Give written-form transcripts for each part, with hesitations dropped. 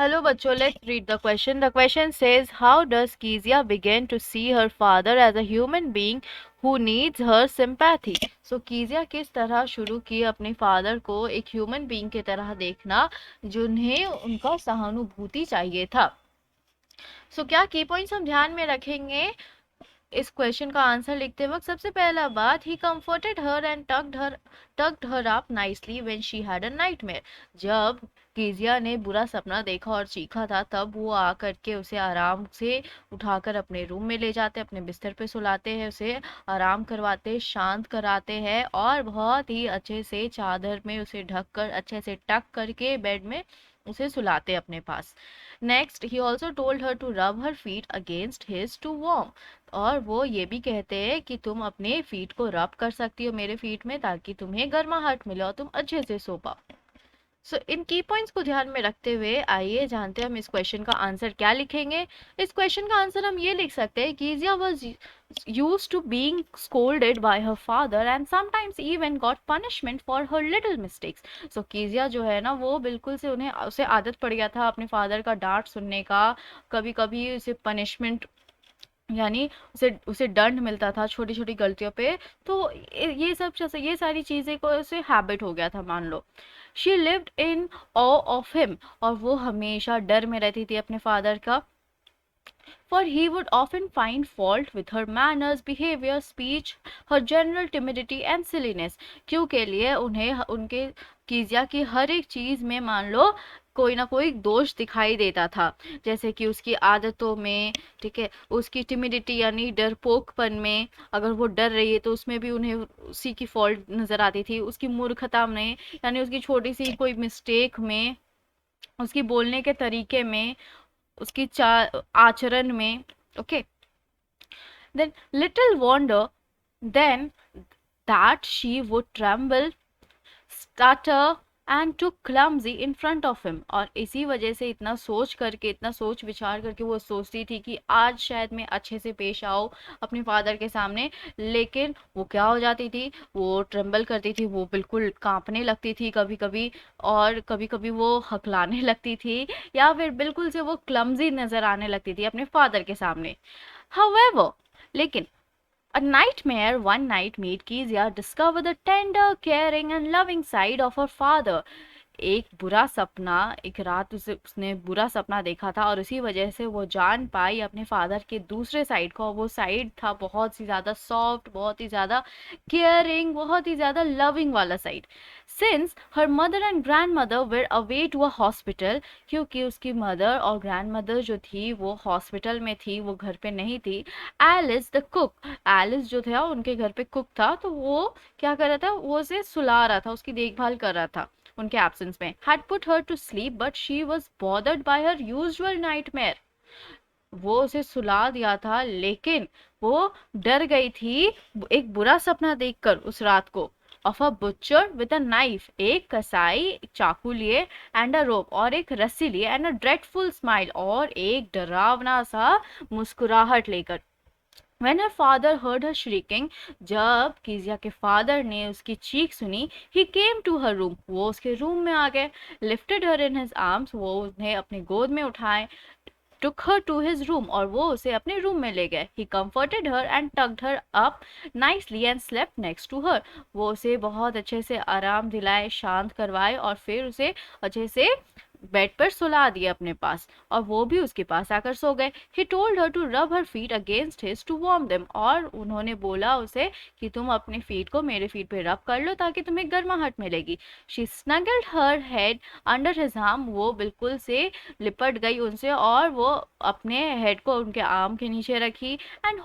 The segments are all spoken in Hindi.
Hello, bachcho. Let's read the question. The question says, how does Kezia begin to see her father as a human being who needs her sympathy? So Kezia किस तरह शुरू की अपने फादर को एक ह्यूमन बीइंग की तरह देखना जिन्हें उनका सहानुभूति चाहिए था। क्या की पॉइंट्स हम ध्यान में रखेंगे इस क्वेश्चन का आंसर लिखते वक्त? सबसे पहला बात, he comforted her and tucked her up nicely when she had a nightmare. जब कीजिया ने बुरा सपना देखा और चीखा था, तब वो आकर के उसे आराम से उठाकर अपने रूम में ले जाते, अपने बिस्तर पे सुलाते हैं, उसे आराम करवाते, शांत कराते हैं और बहुत ही अच्छे से चादर में उसे ढक कर, अच्छे से टक करके बेड में उसे सुलाते अपने पास। Next, he also told her to rub her feet against his to warm. और वो ये भी कहते हैं कि तुम अपने फीट को रब कर सकती हो मेरे फीट में, ताकि तुम्हें गर्माहट मिले और तुम अच्छे से सो पाओ। इन की पॉइंट्स को ध्यान में रखते हुए आइए जानते हैं हम इस क्वेश्चन का आंसर क्या लिखेंगे। इस क्वेश्चन का आंसर हम ये लिख सकते हैं, कीजिया was used to being scolded by her father and sometimes even got punishment for her little mistakes. कीजिया जो है ना, वो बिल्कुल से उसे आदत पड़ गया था अपने फादर का डांट सुनने का। कभी कभी उसे पनिशमेंट यानी उसे उसे दंड मिलता था छोटी छोटी गलतियों पे। तो ये सारी चीजें को उसे हैबिट हो गया था, मान लो। She lived in awe of him, और वो हमेशा डर में रहती थी अपने फादर का। For he would often find fault with her manners, behavior, speech, her general timidity and silliness. क्यों के लिए उन्हें उनके कीजिया की हर एक चीज में, मान लो, कोई ना कोई दोष दिखाई देता था। जैसे कि उसकी आदतों में, ठीक है, उसकी टिमिडिटी यानी डरपोकपन में, अगर वो डर रही है तो उसमें भी उन्हें उसी की फॉल्ट नजर आती थी। उसकी मूर्खता में, यानी उसकी छोटी सी कोई मिस्टेक में, उसकी बोलने के तरीके में, उसकी आचरण में। Okay, then little wonder then that she would tremble, stutter and took clumsy in front of him। और इसी वजह से इतना सोच करके, इतना सोच विचार करके वो सोचती थी कि आज शायद मैं अच्छे से पेश आऊँ अपने फादर के सामने, लेकिन वो क्या हो जाती थी, वो ट्रेम्बल करती थी, वो बिल्कुल कांपने लगती थी कभी कभी, और कभी कभी वो हकलाने लगती थी, या फिर बिल्कुल से वो क्लमजी नजर आने लगती थी अपने फादर के सामने। However, लेकिन a nightmare one night made Kezia discover the tender, caring and loving side of her father। एक बुरा सपना, एक रात उसने बुरा सपना देखा था, और उसी वजह से वो जान पाई अपने फादर के दूसरे साइड को। वो साइड था बहुत ही ज्यादा सॉफ्ट, बहुत ही ज्यादा केयरिंग, बहुत ही ज्यादा लविंग वाला side. Since her mother and grandmother were away to a hospital, क्योंकि उसकी मदर और ग्रैंड मदर जो थी वो हॉस्पिटल में थी, वो घर पे नहीं थी। एलिस द कुक, एलिस जो था उनके घर पे कुक था, तो वो क्या कर रहा था, वो उसे सुला रहा था, उसकी देखभाल कर रहा था उनके एब्सेंस में। had put her to sleep but she was bothered by her usual nightmare। वो उसे सुला दिया था, लेकिन वो डर गई थी एक बुरा सपना देखकर उस रात को। Of a butcher with a knife, एक कसाई एक चाकू लिए, एंड अ रोप, और एक रस्सी लिए, एंड अ ड्रेडफुल स्माइल, और एक डरावना सा मुस्कुराहट लेकर। When her father heard her shrieking, जब कीजिया के फादर ने उसकी चीख सुनी, he came to her room, वो उसके रूम में आ गए। Lifted her in his arms, वो उन्हें अपने गोद में उठाए। Took her to his room, और वो उसे अपने रूम में ले गए। He comforted her and tucked her up nicely and slept next to her। वो उसे बहुत अच्छे से आराम दिलाए, शांत करवाए, और फिर उसे अच्छे से बेड पर सुला दिया अपने पास, और वो भी उसके पास आकर सो गए। He told her to rub her feet against his to warm them, और उन्होंने बोला उसे कि तुम अपने फीट को मेरे फीट पे रब कर लो ताकि तुम्हें गर्माहट मिलेगी। She snuggled her head under his arm, वो बिल्कुल से लिपट गई उनसे, और वो अपने हेड को उनके आर्म के नीचे रखी। And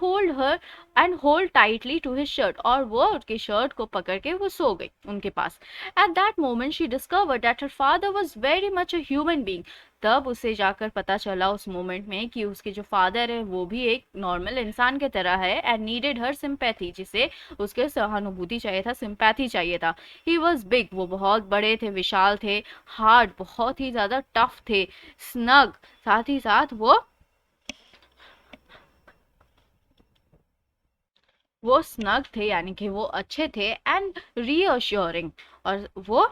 hold tightly to his shirt, और वो उसके शर्ट को पकड़ के वो सो गई उनके पास। At that moment she discovered that her father was very much a human being. तब उसे जाकर पता चला उस मोमेंट में कि उसके जो फादर है वो भी एक नॉर्मल इंसान के तरह है, एंड नीडेड हर सिंपैथी, जिसे उसके सहानुभूति चाहिए था, सिंपैथी चाहिए था। ही वॉज बिग, वो बहुत बड़े थे, विशाल थे। हार्ड, बहुत ही ज्यादा टफ थे। स्नग, साथ ही साथ वो स्नग थे, यानी कि वो अच्छे थे। एंड रीअश्योरिंग, और वो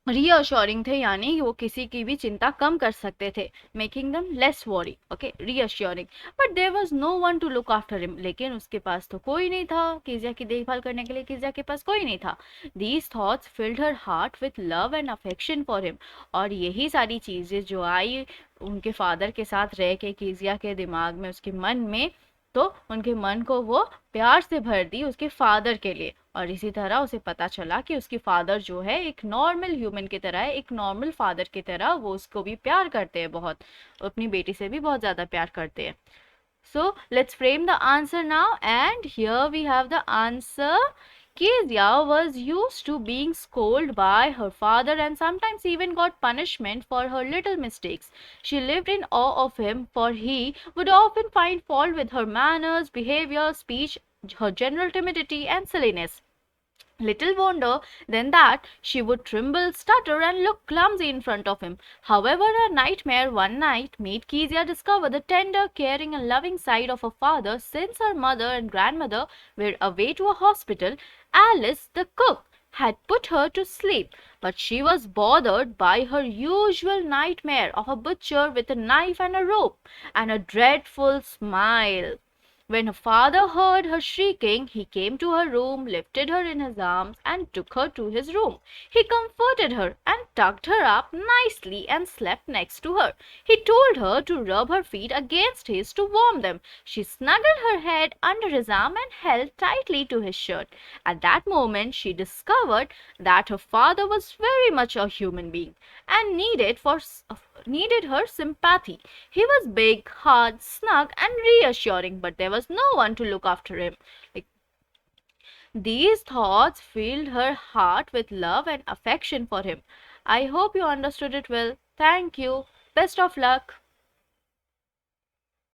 रीअश्योरिंग थे, यानी वो किसी की भी चिंता कम कर सकते थे, making them less worry, okay, reassuring. But there was no one to look after him, लेकिन उसके पास तो कोई नहीं था, कीजिया की देखभाल करने के लिए कीजिया के पास कोई नहीं था। These thoughts field her heart with love and affection for him, और यही सारी चीजें जो आई उनके फादर के साथ रह के कीजिया के दिमाग में, उसके मन में, तो उनके मन को वो प्यार से भर दी उसके फादर के लिए। और इसी तरह उसे पता चला कि उसकी फादर जो है एक नॉर्मल ह्यूमन की तरह है, एक नॉर्मल फादर की तरह वो उसको भी प्यार करते हैं बहुत, अपनी बेटी से भी बहुत ज़्यादा प्यार करते हैं। So let's frame the answer now, and here we have the answer. Kezia was used to being scolded by her father and sometimes even got punishment for her little mistakes. She lived in awe of him, for he would often find fault with her manners, behavior, speech, her general timidity and silliness. Little wonder then that she would tremble, stutter, and look clumsy in front of him. However, a nightmare one night made Kezia discover the tender, caring, and loving side of her father. Since her mother and grandmother were away to a hospital, Alice, the cook, had put her to sleep, but she was bothered by her usual nightmare of a butcher with a knife and a rope, and a dreadful smile. When her father heard her shrieking, he came to her room, lifted her in his arms, and took her to his room. He comforted her and tucked her up nicely and slept next to her. He told her to rub her feet against his to warm them. She snuggled her head under his arm and held tightly to his shirt. At that moment, she discovered that her father was very much a human being and needed her sympathy. He was big, hard, snug, and reassuring, but there was no one to look after him. Like, these thoughts filled her heart with love and affection for him. I hope you understood it well. Thank you. Best of luck.